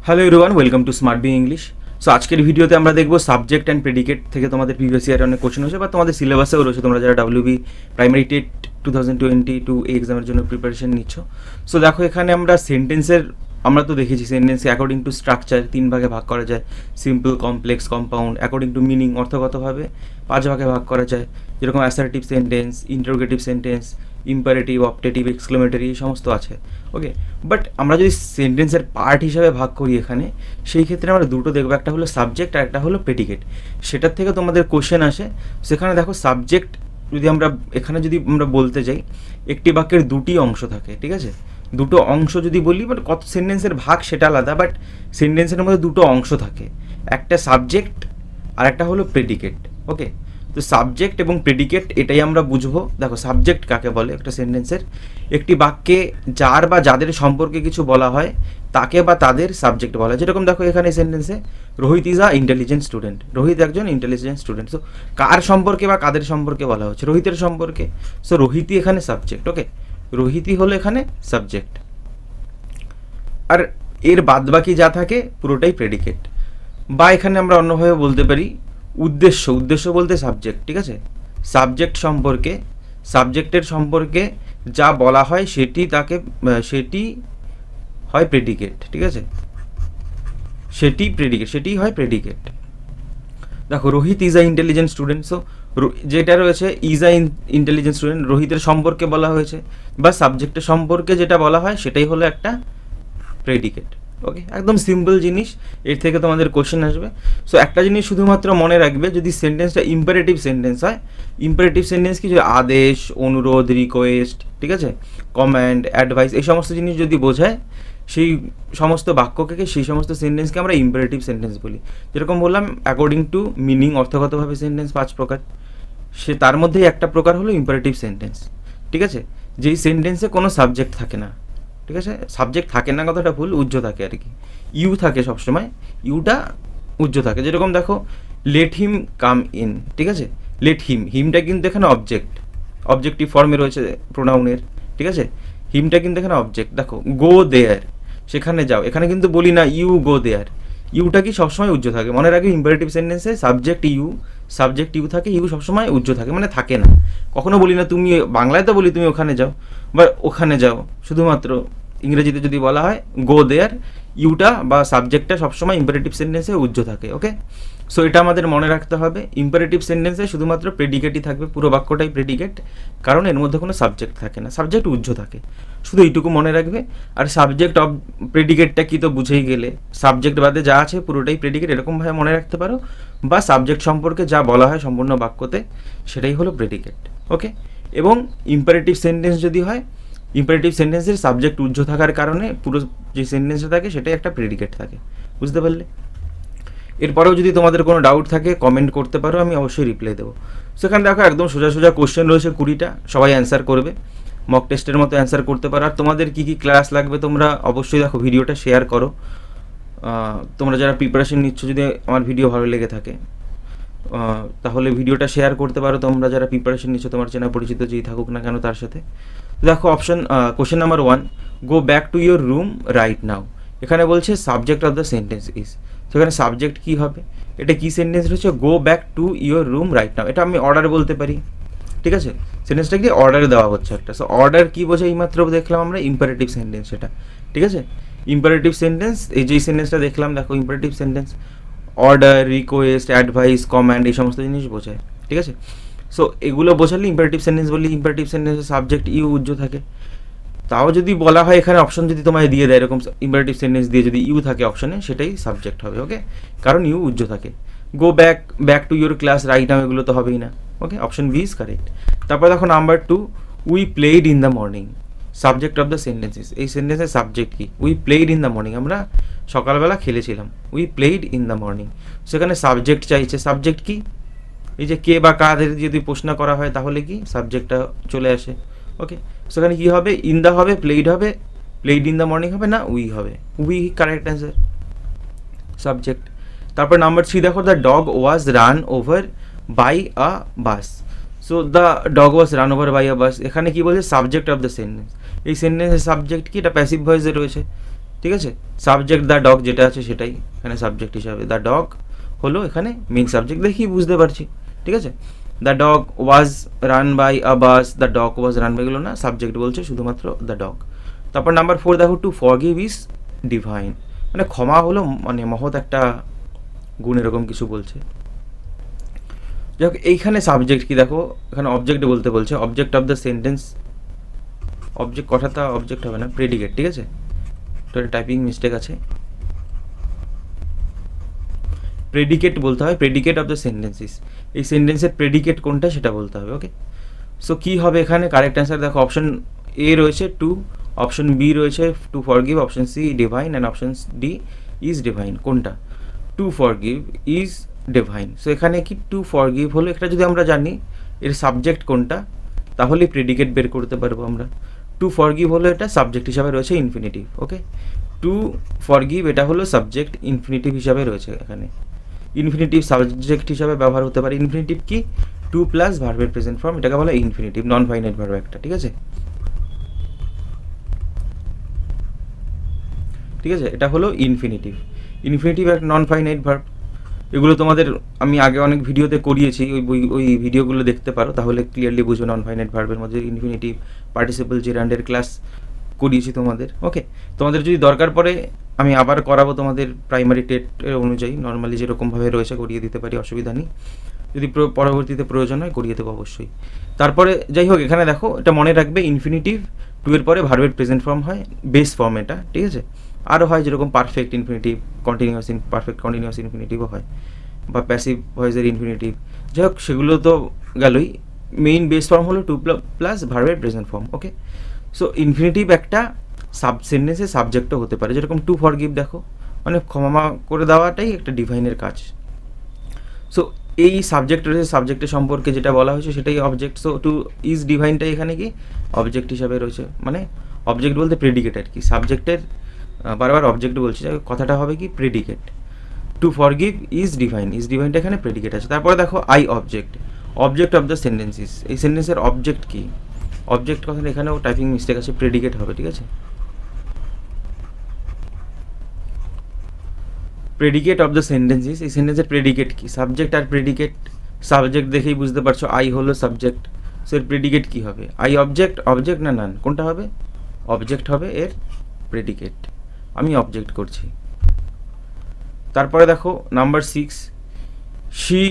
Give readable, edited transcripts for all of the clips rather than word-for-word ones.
Hello everyone, welcome to smart be English. So আজকের ভিডিওতে আমরা দেখবো সাবজেক্ট অ্যান্ড প্রেডিকেট থেকে তোমাদের প্রিভিয়াস ইয়ারে অনেক কোশ্চেন হয়েছে বা তোমাদের সিলেবাসেও রয়েছে, তোমরা যারা ডাব্লিউবি প্রাইমারি টেট 2022 এই এক্সামের জন্য প্রিপারেশন নিচ্ছ। সো দেখো এখানে আমরা তো দেখেছি সেন্টেন্সকে অ্যাকর্ডিং টু স্ট্রাকচার 3 ভাগে ভাগ করা যায়, simple, complex, compound. According to meaning অর্থগতভাবে 5 ভাগে ভাগ করা যায়, যেরকম assertive sentence, interrogative sentence, imperative, optative, exclamatory, এই সমস্ত আছে। ওকে, বাট আমরা যদি সেন্টেন্সের পার্ট হিসাবে ভাগ করি এখানে, সেই ক্ষেত্রে আমরা দুটো দেখবো, একটা হলো সাবজেক্ট আর একটা হলো প্রেডিকেট। সেটার থেকে তোমাদের কোশ্চেন আসে। সেখানে দেখো সাবজেক্ট যদি আমরা বলতে যাই, একটি বাক্যের দুটি অংশ থাকে, ঠিক আছে? দুটো অংশ যদি বলি, বাট কত সেন্টেন্সের ভাগ সেটা আলাদা, বাট সেন্টেন্সের মধ্যে দুটো অংশ থাকে, একটা সাবজেক্ট আর একটা হলো প্রেডিকেট। ওকে, তো সাবজেক্ট এবং প্রেডিকেট এটাই আমরা বুঝবো। দেখো সাবজেক্ট কাকে বলে, একটা সেন্টেন্সের একটি বাক্যে যার বা যাদের সম্পর্কে কিছু বলা হয় তাকে বা তাদের সাবজেক্ট বলা হয়। যেরকম দেখো এখানে সেন্টেন্সে Rohit is a intelligent student, Rohit একজন ইন্টেলিজেন্ট স্টুডেন্ট। সো কার সম্পর্কে বা কাদের সম্পর্কে বলা হচ্ছে? রোহিতের সম্পর্কে। সো রোহিতই এখানে সাবজেক্ট। ওকে, রোহিতই হলো এখানে সাবজেক্ট, আর এর বাদবাকি যা থাকে পুরোটাই প্রেডিকেট। বা এখানে আমরা অন্যভাবে বলতে পারি উদ্দেশ্য বলতে সাবজেক্ট, ঠিক আছে? সাবজেক্টের সম্পর্কে যা বলা হয় সেটি হয় প্রেডিকেট, ঠিক আছে? সেটি হয় প্রেডিকেট। দেখো Rohit is a intelligent student. So যেটা রয়েছে ইজ আ ইন্টেলিজেন্ট স্টুডেন্ট, রোহিতের সম্পর্কে বলা হয়েছে, বা সাবজেক্টের সম্পর্কে যেটা বলা হয় সেটাই হলো একটা প্রেডিকেট। ওকে, একদম সিম্পল জিনিস, এর থেকে তোমাদের কোশ্চেন আসবে। সো একটা জিনিস শুধুমাত্র মনে রাখবে, যদি সেন্টেন্সটা ইম্পারেটিভ সেন্টেন্স হয়, ইম্পারেটিভ সেন্টেন্স কি, আদেশ, অনুরোধ, রিকোয়েস্ট, ঠিক আছে, কমান্ড, অ্যাডভাইস, এই সমস্ত জিনিস যদি বোঝায়, সেই সমস্ত বাক্যকে, সেই সমস্ত সেন্টেন্সকে আমরা ইম্পারেটিভ সেন্টেন্স বলি। যেরকম বললাম অ্যাকর্ডিং টু মিনিং অর্থগতভাবে সেন্টেন্স 5 প্রকার, তার মধ্যেই একটা প্রকার হলো ইম্পারেটিভ সেন্টেন্স, ঠিক আছে? যেই সেন্টেন্সে কোনো সাবজেক্ট থাকে না, ঠিক আছে? সাবজেক্ট থাকে না কথাটা ভুল, উজ্জ্ব থাকে আর কি, ইউ থাকে সবসময়, ইউটা উজ্জ্ব থাকে। যেরকম দেখো লেট হিম কাম ইন, ঠিক আছে? হিমটা কিন্তু এখানে অবজেক্টিভ ফর্মে রয়েছে প্রোনাউনের, ঠিক আছে? হিমটা কিন্তু এখানে অবজেক্ট। দেখো গো দেয়ার, সেখানে যাও, এখানে কিন্তু বলি না ইউ গো দেয়ার, ইউটা কি সবসময় উজ্জ্ব থাকে। মনে রাখবে ইম্পারেটিভ সেন্টেন্সে সাবজেক্ট ইউ থাকে, ইউ সবসময় উজ্জ্ব থাকে, মানে থাকে না। কখনো বলি না তুমি, বাংলায় তো বলি তুমি ওখানে যাও বা ওখানে যাও, শুধুমাত্র ইংরেজিতে যদি বলা হয় গো দেয়ার, ইউটা বা সাবজেক্টটা সবসময় ইম্পারেটিভ সেন্টেন্সে উজ্জ্ব থাকে। ওকে, সো এটা আমাদের মনে রাখতে হবে। ইম্পারেটিভ সেন্টেন্সে শুধুমাত্র প্রেডিকেটই থাকবে, পুরো বাক্যটাই প্রেডিকেট, কারণ এর মধ্যে কোনো সাবজেক্ট থাকে না, সাবজেক্ট উজ্জ্ব থাকে, শুধু এইটুকু মনে রাখবে। আর সাবজেক্ট অফ প্রেডিকেটটা কি তো বুঝেই গেলে, সাবজেক্ট বাদে যা আছে পুরোটাই প্রেডিকেট, এরকমভাবে মনে রাখতে পারো। বা সাবজেক্ট সম্পর্কে যা বলা হয় সম্পূর্ণ বাক্যতে, সেটাই হলো প্রেডিকেট। ওকে, এবং ইম্পারেটিভ সেন্টেন্স যদি হয়, ইম্পারেটিভ সেন্টেন্সের সাবজেক্ট উজ্জ্ব থাকার কারণে পুরো যে সেন্টেন্সটা থাকে সেটাই একটা প্রেডিকেট থাকে। বুঝতে পারলে? এরপরেও যদি তোমাদের কোনো ডাউট থাকে কমেন্ট করতে পারো, আমি অবশ্যই রিপ্লাই দেবো। সেখানে দেখো একদম সোজা কোশ্চেন রয়েছে 20টা, সবাই অ্যান্সার করবে, মক টেস্টের মতো অ্যান্সার করতে পারো। আর তোমাদের কী কী ক্লাস লাগবে তোমরা অবশ্যই দেখো ভিডিওটা শেয়ার করো। তোমরা যারা প্রিপারেশন নিচ্ছ, যদি আমার ভিডিও ভালো লেগে থাকে তাহলে ভিডিওটা শেয়ার করতে পারো। তোমরা যারা প্রিপারেশন নিচ্ছ, তোমার চেনা পরিচিত যেই থাকুক না কেন তার সাথে। দেখো question number 1, go back to your room right now. এখানে বলছে subject of the sentence is, সেখানে সাবজেক্ট কী হবে? এটা কি সেন্টেন্স রয়েছে? Go back to your room right now, এটা আমি অর্ডার বলতে পারি, ঠিক আছে? সেন্টেন্সটা কি অর্ডার দেওয়া হচ্ছে একটা। সো অর্ডার কী বোঝায় এইমাত্র দেখলাম আমরা, ইম্পারেটিভ সেন্টেন্স সেটা, ঠিক আছে? ইম্পারেটিভ সেন্টেন্স, এই যেই সেন্টেন্সটা দেখলাম দেখো imperative sentence, order, request, advice, command, এই সমস্ত জিনিস বোঝায়, ঠিক আছে? সো এগুলো বোঝালে ইম্পারেটিভ সেন্টেন্স বলি। ইম্পারেটিভ সেন্টেন্সের সাবজেক্ট ইউ উজ্জ্ব থাকে। তাও যদি বলা হয় এখানে অপশন যদি তোমায় দিয়ে দেয় এরকম ইম্পারেটিভ সেন্টেন্স দিয়ে, যদি ইউ থাকে অপশনে, সেটাই সাবজেক্ট হবে। ওকে, কারণ ইউ উজ্জ্ব থাকে। Go back to your class right now, এগুলো তো হবেই না। ওকে, অপশন বি ইজ কারেক্ট। তারপর দেখো number 2, we played in the morning, subject of the sentences. এই সেন্টেন্সের সাবজেক্ট কি? We played in the morning, আমরা সকালবেলা খেলেছিলাম, we played in the morning. সেখানে সাবজেক্ট চাইছে, সাবজেক্ট কি? এই যে কে বা কাদের যদি প্রশ্ন করা হয় তাহলে কি সাবজেক্টটা চলে আসে। ওকে, সেখানে কী হবে? ইন দ্য হবে, প্লেড ইন দ্য মর্নিং হবে না, উই হবে, উই কারেক্ট অ্যান্সার, সাবজেক্ট। তারপর নাম্বার 3 দেখো, the dog was run over by a bus. So the dog was run over by a bus, এখানে কি বলছে? Subject of the sentence. এই সেন্টেন্সের সাবজেক্ট কি? এটা প্যাসিভ ভয়েসে রয়েছে, ঠিক আছে। সাবজেক্ট দ্য ডগ যেটা আছে সেটাই এখানে সাবজেক্ট হিসাবে, দ্য ডগ হলো এখানে মেইন সাবজেক্ট, দেখি বুঝতে পারছি, ঠিক আছে। The dog was run by a bus, the dog was run by এগুলো না, সাবজেক্ট বলছে শুধুমাত্র দ্য ডগ। তারপর নাম্বার 4 দেখো, টু ফরগিভ ইজ ডিভাইন, মানে ক্ষমা হলো মানে মহৎ একটা গুণ, এরকম কিছু বলছে। যাই হোক, এইখানে সাবজেক্ট কি দেখো, এখানে অবজেক্ট বলতে বলছে, object of the sentence, object কথাটা অবজেক্ট হবে না, প্রেডিকেট, ঠিক আছে। তো টাইপিং মিস্টেক আছে, প্রেডিকেট বলতে হয়, প্রেডিকেট অফ দ্য সেন্টেন্সিস, এই সেন্টেন্সের প্রেডিকেট কোনটা সেটা বলতে হবে, ওকে। সো কী হবে এখানে কারেক্ট অ্যান্সার দেখো, অপশন এ রয়েছে টু, অপশন বি রয়েছে to forgive, option C divine and option D is divine. কোনটা? To forgive is divine. So এখানে কি টু ফরগিভ হলো, এটা যদি আমরা জানি এর সাবজেক্ট কোনটা তাহলে প্রেডিকেট বের করতে পারবো আমরা। টু ফরগিভ হলো এটা সাবজেক্ট হিসাবে রয়েছে ইনফিনিটিভ, ওকে। টু ফরগিভ এটা হলো সাবজেক্ট, ইনফিনিটিভ হিসাবে রয়েছে এখানে, ইনফিনিটিভ সাবজেক্ট হিসাবে ব্যবহার হতে পারে। ইনফিনিটিভ কি? টু প্লাস ভার্বের প্রেজেন্ট ফর্ম, এটাকে বলা ইনফিনিটিভ, নন ফাইনাইট ভার্ব একটা, ঠিক আছে। ঠিক আছে, এটা হলো ইনফিনিটিভ। ইনফিনিটিভ এক নন ফাইনাইট ভার্ব, এগুলো তোমাদের আমি আগে অনেক ভিডিওতে করিয়েছি, ওই ভিডিওগুলো দেখতে পারো, তাহলে ক্লিয়ারলি বুঝবে। নন ফাইনাইট ভার্বের মধ্যে ইনফিনিটিভ, পার্টিসিপল, জেরান্ডের ক্লাস করিয়েছি তোমাদের, ওকে। তোমাদের যদি দরকার পড়ে আমি আবার করাবো তোমাদের প্রাইমারি টেটের অনুযায়ী, নর্মালি যেরকমভাবে রয়েছে করিয়ে দিতে পারি, অসুবিধা নেই। যদি পরবর্তীতে প্রয়োজন হয় করিয়ে দেবো অবশ্যই। তারপরে যাই হোক, এখানে দেখো এটা মনে রাখবে, ইনফিনিটিভ টু এর পরে ভার্বের প্রেজেন্ট ফর্ম হয়, বেস ফর্ম এটা, ঠিক আছে। আরও হয় যেরকম perfect infinitive, continuous perfect continuous ইনফিনিটিভও হয়, বা প্যাসিভ ভয়েসের ইনফিনিটিভ। যাই হোক, সেগুলো তো গেলই, মেইন বেস ফর্ম হলো টু প্লাস ভার্বের present form, okay. So infinitive একটা সেন্টেন্সের সাবজেক্টও হতে পারে, যেরকম টু ফরগিভ দেখো, মানে ক্ষমা করে দেওয়াটাই একটা ডিভাইনের কাজ। সো এই সাবজেক্ট রয়েছে, সাবজেক্টের সম্পর্কে যেটা বলা হয়েছে সেটাই অবজেক্ট। সো টু ইজ ডিভাইনটাই এখানে কি অবজেক্ট হিসাবে রয়েছে, মানে অবজেক্ট বলতে প্রেডিকেট আর কি, সাবজেক্টের বারবার অবজেক্ট বলছি, কথাটা হবে কি predicate. To forgive is divine, is ডিভাইনটা এখানে প্রেডিকেট আছে। তারপরে দেখো I object, object of the sentence is, এই সেন্টেন্সের অবজেক্ট কি? অবজেক্ট কথাটা এখানেও টাইপিং মিস্টেক আছে, প্রেডিকেট হবে, ঠিক আছে। প্রেডিকেট অফ দ্য সেন্টেন্সিস, এই সেন্টেন্সের প্রেডিকেট কি? সাবজেক্ট আর প্রেডিকেট, সাবজেক্ট দেখেই বুঝতে পারছো আই হলো সাবজেক্ট, সো এর প্রেডিকেট কি হবে? আই অবজেক্ট, অবজেক্ট না নান, কোনটা হবে? অবজেক্ট হবে এর প্রেডিকেট, আমি অবজেক্ট করছি। তারপরে দেখো নাম্বার 6, শি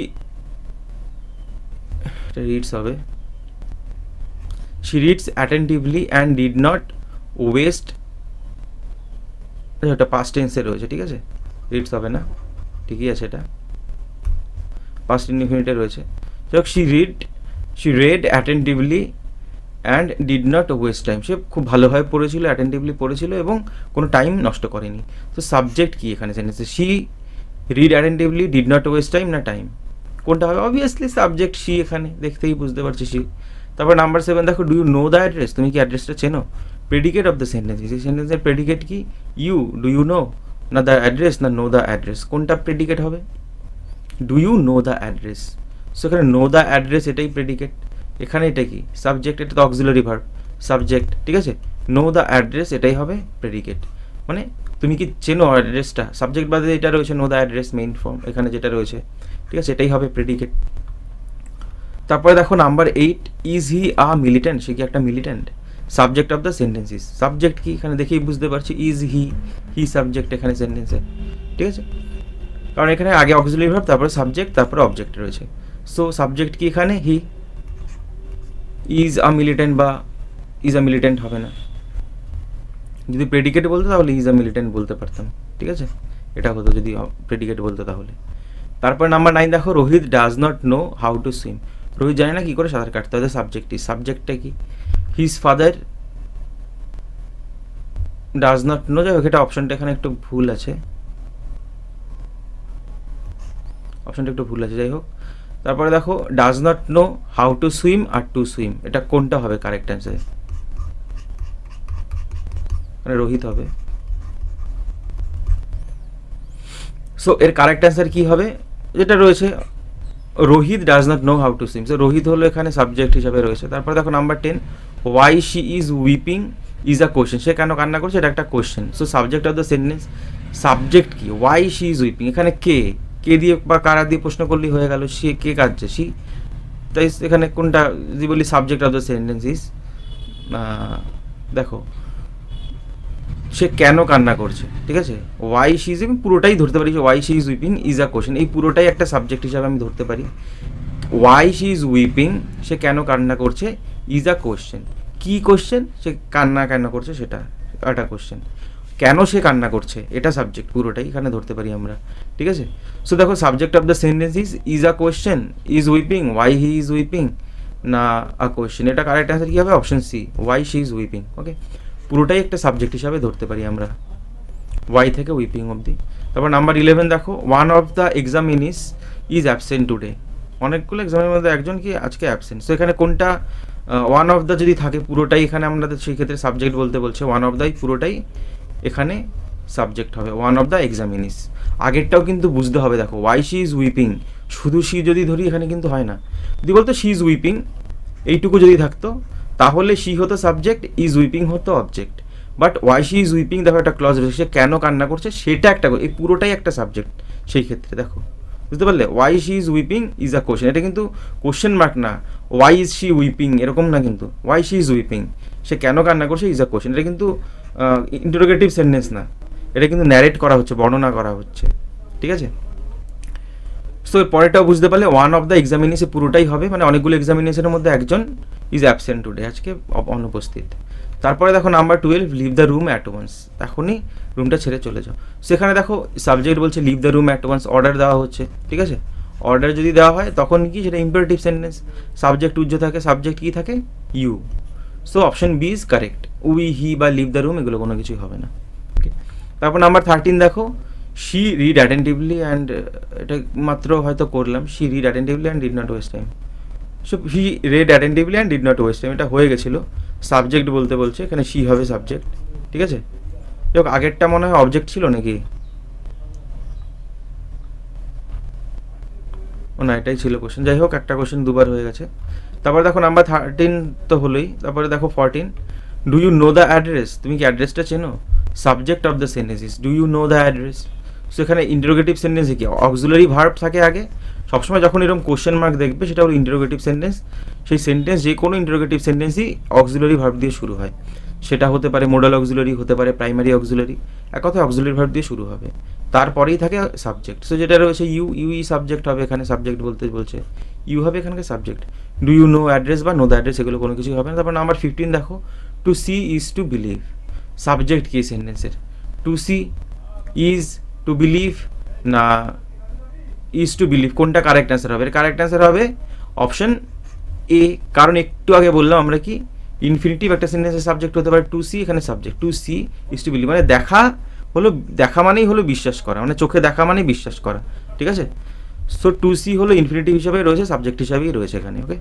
রিডস হবে, she reads attentively and did not West, এটা পাস্ট টেন্সে রয়েছে, ঠিক আছে, রিডস হবে না, ঠিকই আছে, এটা পাস্ট ইনডিফিনিটে রয়েছে। যাই she read attentively and did not waste time, সে খুব ভালোভাবে পড়েছিল, অ্যাটেন্টিভলি পড়েছিল এবং কোনো টাইম নষ্ট করেনি। তো সাবজেক্ট কি এখানে সেন্টেন্সে? She read attentively, did not waste time না টাইম, কোনটা হবে? অবভিয়াসলি সাবজেক্ট শি, এখানে দেখতেই বুঝতে পারছি শি। তারপর নাম্বার 7 দেখো, do you know the address, তুমি কি অ্যাড্রেসটা চেনো? প্রেডিকেট অফ দ্য সেন্টেন্স, এই সেন্টেন্সের প্রেডিকেট কি? ইউ, ডু ইউ নো, না দ্য অ্যাড্রেস, না নো দ্য অ্যাড্রেস, কোনটা প্রেডিকেট হবে? Do you know the address, so এখানে নো দ্য অ্যাড্রেস এটাই প্রেডিকেট, এখানে এটা কি সাবজেক্ট, এটা তো অক্সিলারি ভার্ব, সাবজেক্ট, ঠিক আছে। নো দ্য অ্যাড্রেস এটাই হবে প্রেডিকেট, মানে তুমি কি চেনো অ্যাড্রেসটা, সাবজেক্ট বাদে এটা রয়েছে no the address main form, এখানে যেটা রয়েছে, ঠিক আছে, এটাই হবে প্রেডিকেট। তারপরে দেখো number 8, is he a militant, সে কি একটা militant? Subject of the sentence is, subject কি এখানে দেখেই বুঝতে পারছি, ইজ হি সাবজেক্ট এখানে সেন্টেন্সে, ঠিক আছে, কারণ এখানে আগে অক্সিলারি ভার্ব, তারপরে সাবজেক্ট, তারপরে অবজেক্ট রয়েছে। সো সাবজেক্ট কি এখানে? হি। ইজ আ মিলিটেন্ট বা ইজ আ মিলিটেন্ট হবে না, যদি প্রেডিকেট বলতো তাহলে ইজ আ মিলিটেন্ট বলতে পারতাম, ঠিক আছে, এটা হতো যদি প্রেডিকেট বলতো তাহলে। তারপর নাম্বার 9 দেখো, Rohit does not know how to swim, Rohit জানে না কী করে সাঁতার কাটতে হবে, সাবজেক্টই, সাবজেক্টটা কি? His father does not no, যাই হোক এটা অপশনটা এখানে একটু ভুল আছে, অপশনটা একটু ভুল আছে, যাই হোক। তারপরে দেখো does not know how to swim আর টু সুইম, এটা কোনটা হবে কারেক্ট অ্যান্সার? মানে রোহিত হবে। সো এর কারেক্ট অ্যান্সার কি হবে? যেটা রয়েছে Rohit does not know how to swim, so Rohit হলো এখানে সাবজেক্ট হিসাবে রয়েছে। তারপরে দেখো number 10, why she is weeping is a question, সে কেন কান্না করছে এটা একটা question. So subject of the sentence, subject কি, ওয়াই শি ইজ উইপিং, এখানে কে দিয়ে বা কারা দিয়ে প্রশ্ন করলেই হয়ে গেল, সে কে কাঁদছে, শি। তাই এখানে কোনটা যদি বলি subject of the sentence is, দেখো সে কেন কান্না করছে, ঠিক আছে, ওয়াই শি ইজ উইপিং পুরোটাই ধরতে পারি, why she is weeping is a question, এই পুরোটাই একটা সাবজেক্ট হিসাবে আমি ধরতে পারি। ওয়াই শি ইজ উইপিং, সে কেন কান্না করছে, ইজ আ কোয়েশ্চেন, কী কোয়েশ্চেন, সে কান্না কেন করছে সেটা একটা কোয়েশ্চেন, কেন সে কান্না করছে এটা সাবজেক্ট, পুরোটাই এখানে ধরতে পারি আমরা, ঠিক আছে। সো দেখো subject of the sentence is a question, is weeping, why he is weeping, না আ কোয়েশ্চেন, এটা কারেক্ট অ্যান্সার কী হবে, option C, why she is weeping. Okay, পুরোটাই একটা সাবজেক্ট হিসাবে ধরতে পারি আমরা, ওয়াই থেকে উইপিং অবধি। তারপর নাম্বার 11 দেখো, one of the examinees is absent today, অনেকগুলো এক্সামের মধ্যে একজন কি আজকে অ্যাবসেন্ট। সো এখানে কোনটা ওয়ান অফ দ্য যদি থাকে পুরোটাই এখানে আমাদের সেই ক্ষেত্রে সাবজেক্ট বলতে বলছে, ওয়ান অফ দ্য পুরোটাই এখানে সাবজেক্ট হবে, ওয়ান অফ দ্য এক্সামিনিস। আগেরটাও কিন্তু বুঝতে হবে, দেখো ওয়াই শি ইজ উইপিং, শুধু শি যদি ধরি এখানে কিন্তু হয় না, যদি বলতো শি ইজ উইপিং এইটুকু যদি থাকতো তাহলে শি হতো সাবজেক্ট, ইজ উইপিং হতো object. But why she is weeping দেখো একটা ক্লজ রয়েছে, সে কেন কান্না করছে সেটা একটা, এই পুরোটাই একটা সাবজেক্ট সেই ক্ষেত্রে, দেখো বুঝতে পারলে, why she is weeping is a question, এটা কিন্তু কোশ্চেন মার্ক না, ওয়াই ইজ শি উইপিং এরকম না, কিন্তু ওয়াই শি ইজ উইপিং, সে কেন কান্না করছে ইজ আ কোশ্চেন, এটা কিন্তু ইন্টারোগেটিভ সেন্টেন্স না, এটা কিন্তু ন্যারেট করা হচ্ছে, বর্ণনা করা হচ্ছে, ঠিক আছে। সো পরেরটাও বুঝতে পারলে, ওয়ান অফ দ্য এক্সামিনেশন পুরোটাই হবে, মানে অনেকগুলো এক্সামিনেশনের মধ্যে একজন ইজ অ্যাবসেন্ট টুডে, আজকে অনুপস্থিত। তারপরে দেখো number 12, leave the room at once, এখনই রুমটা ছেড়ে চলে যাও। সেখানে দেখো সাবজেক্ট বলছে leave the room at once, order দেওয়া হচ্ছে, ঠিক আছে, অর্ডার যদি দেওয়া হয় তখন কি সেটা ইম্পারেটিভ সেন্টেন্স, সাবজেক্ট উজ্জ্ব থাকে, সাবজেক্ট কী থাকে, you. So option B is correct, we he বা লিভ দ্য রুম এগুলো কোনো কিছুই হবে না। ওকে, তারপর নাম্বার 13 দেখো, শি রিড অ্যাটেন্টিভলি অ্যান্ড, এটা মাত্র হয়তো করলাম, she read attentively and did not waste time. So he red attentively and did not waste time, এটা হয়ে গেছিলো, সাবজেক্ট বলতে বলছে, এখানে শি হবে সাবজেক্ট, ঠিক আছে। যাক আগেরটা মনে হয় অবজেক্ট ছিল নাকি, ও না এটাই ছিল কোশ্চেন, যাই হোক একটা কোশ্চেন দুবার হয়ে গেছে। তারপর দেখো নাম্বার 13 তো হলোই, তারপরে দেখো 14, do you know the address, তুমি কি অ্যাড্রেসটা চেনো, subject of the sentence is do you know the address. So এখানে ইন্টারোগেটিভ সেন্টেন্সে কি অক্সিলারি ভার্ব থাকে আগে, সবসময় যখন এরকম কোশ্চেন মার্ক দেখবে সেটা হলো ইন্টারোগেটিভ সেন্টেন্স, সেই সেন্টেন্স যে কোনো ইন্টারোগেটিভ সেন্টেন্সই অক্সিলারি ভার্ব দিয়ে শুরু হয়, সেটা হতে পারে মোডাল অক্সিলারি, হতে পারে প্রাইমারি অক্সিলারি, এক কথায় অক্সিলারি ভার্ব দিয়ে শুরু হবে, তারপরেই থাকে সাবজেক্ট। সো যেটা রয়েছে ইউই সাবজেক্ট হবে, এখানে সাবজেক্ট বলতে বলছে ইউ হবে এখানকার subject, do you know address বা নো দ্য অ্যাড্রেস এগুলো কোনো কিছুই হবে না। তারপর নাম্বার 15 দেখো, to see is to believe, subject কি সেন্টেন্সের, to see, is, to believe, না ইজ টু বিলিভ, কোনটা কারেক্ট অ্যান্সার হবে, কারেক্ট অ্যান্সার হবে অপশন এ, কারণ একটু আগে বললাম আমরা কি ইনফিনিটিভ একটা সেন্টেন্সের সাবজেক্ট হতে পারে টু সি, এখানে subject to see is to believe, মানে দেখা হলো, দেখা মানেই হলো বিশ্বাস করা, মানে চোখে দেখা মানেই বিশ্বাস করা, ঠিক আছে। সো টু সি হলো ইনফিনিটিভ হিসাবে রয়েছে, সাবজেক্ট হিসাবেই রয়েছে এখানে। ওকে,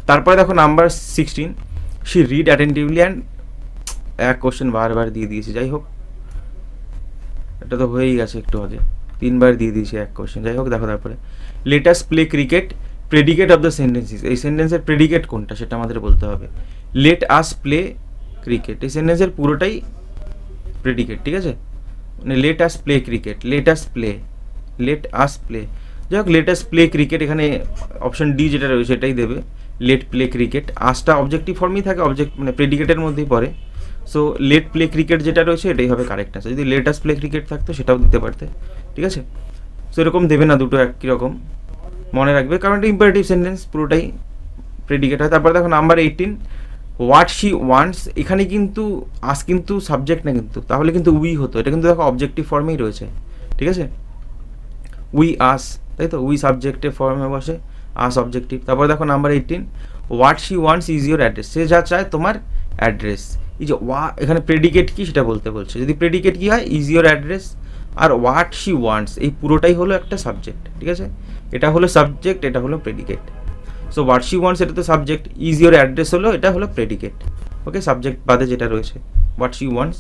তারপরে দেখো number 16, she read attentively and, এক কোশ্চেন বারবার দিয়ে দিয়েছে, যাই হোক এটা তো হয়েই গেছে একটু আগে, 3 বার দিয়ে দিয়েছে এক কোশ্চেন, যাই হোক দেখো তারপরে, let us play cricket, predicate of the sentence is, এই সেন্টেন্সের প্রেডিকেট কোনটা সেটা আমাদের বলতে হবে, লেট আস প্লে ক্রিকেট, এই সেন্টেন্সের পুরোটাই প্রেডিকেট, ঠিক আছে, মানে let us play cricket, let us play, let us play, যাই হোক লেট আস প্লে ক্রিকেট, এখানে অপশন ডি যেটা রয়েছে এটাই দেবে, লেট প্লে ক্রিকেট, আসটা অবজেক্টিভ ফর্মেই থাকে, অবজেক্ট মানে প্রেডিকেটের মধ্যেই পড়ে, সো লেট প্লে ক্রিকেট যেটা রয়েছে এটাই হবে কারেক্ট আনসার, যদি লেট আস প্লে ক্রিকেট থাকতো সেটাও দিতে পারতে, ঠিক আছে। সো এরকম দেবে না, দুটো একই রকম মনে রাখবে, কারণ এটা ইম্পারেটিভ সেন্টেন্স পুরোটাই প্রেডিকেট হয়। তারপর দেখো নাম্বার 18, হোয়াট শি ওয়ান্টস, এখানে কিন্তু আস কিন্তু সাবজেক্ট না কিন্তু, তাহলে কিন্তু উই হতো, এটা কিন্তু দেখো অবজেক্টিভ ফর্মেই রয়েছে, ঠিক আছে, উই আস, তাই তো, উই সাবজেক্টের ফর্মে বসে, আস অবজেক্টিভ। তারপরে দেখো number 18, what she wants is your address, সে যা চায় তোমার অ্যাড্রেস, এই যে এখানে প্রেডিকেট কি সেটা বলতে বলছে, যদি প্রেডিকেট কি হয় ইজ ইউর অ্যাড্রেস, আর হোয়াট শি ওয়ান্টস এই পুরোটাই হলো একটা সাবজেক্ট, ঠিক আছে, এটা হলো সাবজেক্ট, এটা হলো predicate. So what she wants এটা তো সাবজেক্ট, ইজ ইউর অ্যাড্রেস হলো, এটা হলো প্রেডিকেট। ওকে, সাবজেক্ট বাদে যেটা রয়েছে, what she wants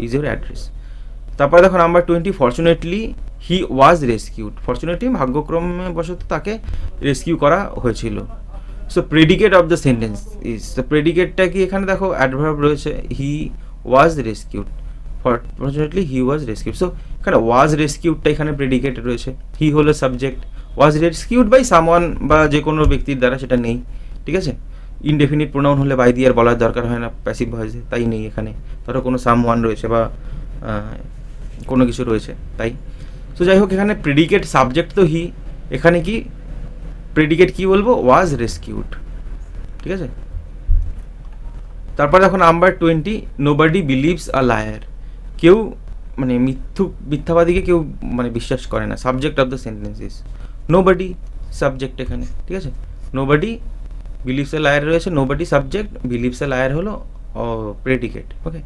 is your address. তারপরে দেখো number 20, fortunately he was rescued, fortunately ভাগ্যক্রমে বশত তাকে রেস্কিউ করা হয়েছিল। So predicate of the sentence is, the প্রেডিকেটটা কি এখানে দেখো অ্যাডভার্ব রয়েছে, he was rescued, fortunately he was rescued. So এখানে ওয়াজ রেস্কিউডটা এখানে প্রেডিকেট রয়েছে, হি হলো subject, was rescued by someone বা যে কোনো ব্যক্তির দ্বারা সেটা নেই, ঠিক আছে। ইনডেফিনিট প্রোনাউন হলে বাই দিয়ে আর বলার দরকার হয় না প্যাসিভ ভয়েসে, তাই নেই এখানে। ধরো কোনো সামওয়ান রয়েছে বা কোনো কিছু রয়েছে তাই। তো যাই হোক, এখানে প্রেডিকেট সাবজেক্ট তো হি, এখানে কি প্রেডিকেট কি বলবো, ওয়াজ রেস্কিউড, ঠিক আছে। তারপর দেখো number 20, nobody believes a liar, কেউ মানে মিথ্যাবাদীকে কেউ মানে বিশ্বাস করে না। Subject of the sentence is nobody, subject এখানে, ঠিক আছে। নোবডি বিলিভস এ লায়ার রয়েছে, nobody subject, believes a liar হলো প্রেডিকেট, ওকে।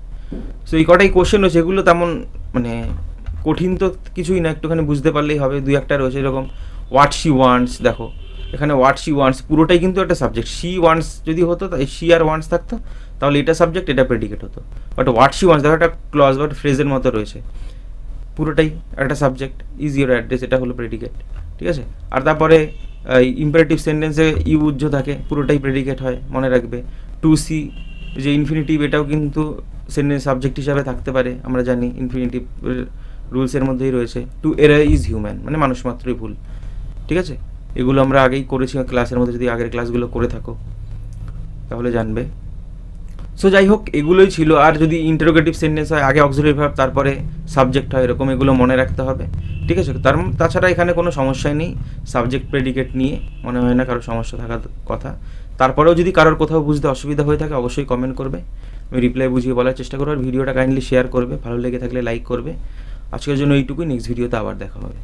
সো এই কটাই কোশ্চেন রয়েছে, এগুলো তেমন মানে কঠিন তো কিছুই না, একটুখানি বুঝতে পারলেই হবে। দুই একটা রয়েছে এরকম হোয়াট শি ওয়ান্টস, দেখো এখানে হোয়াট শি ওয়ান্টস পুরোটাই কিন্তু একটা সাবজেক্ট। শি ওয়ান্টস যদি হতো, তাই শি আর ওয়ান্টস থাকতো, তাহলে এটা সাবজেক্ট এটা প্রেডিকেট হতো। বাট হোয়াট শি ওয়ান্টস দেখো একটা ক্লজ বা ফ্রেজের মতো রয়েছে, পুরোটাই একটা সাবজেক্ট। ইজ ইউর অ্যাড্রেস, এটা হলো প্রেডিকেট, ঠিক আছে। আর তারপরে ইম্পারেটিভ সেন্টেন্সে ইউজ্য থাকে, পুরোটাই প্রেডিকেট হয়, মনে রাখবে। টু সি যে ইনফিনিটিভ, এটাও কিন্তু সেন্টেন্স সাবজেক্ট হিসাবে থাকতে পারে, আমরা জানি ইনফিনিটিভ রুলসের মধ্যেই রয়েছে। টু এরার ইজ হিউম্যান, মানে মানুষ মাত্রই ভুল, ঠিক আছে। এগুলো আমরা আগেই করেছি ক্লাসের মধ্যে, যদি আগের ক্লাসগুলো করে থাকো তাহলে জানবে। সো যাই হোক, এগুলোই ছিল। আর যদি ইন্টারোগেটিভ সেন্টেন্স হয়, আগে অক্সিলারি ভার্ব তারপরে সাবজেক্ট হয়, এরকম এগুলো মনে রাখতে হবে, ঠিক আছে। তাছাড়া এখানে কোনো সমস্যাই নেই সাবজেক্ট প্রেডিকেট নিয়ে, মনে হয় না কারোর সমস্যা থাকার কথা। তারপরেও যদি কারোর কোথাও বুঝতে অসুবিধা হয়ে থাকে অবশ্যই কমেন্ট করবে, আমি রিপ্লাই বুঝিয়ে বলার চেষ্টা করবো। আর ভিডিওটা কাইন্ডলি শেয়ার করবে, ভালো লেগে থাকলে লাইক করবে। আজকের জন্য এইটুকুই, নেক্সট ভিডিওতে আবার দেখা হবে।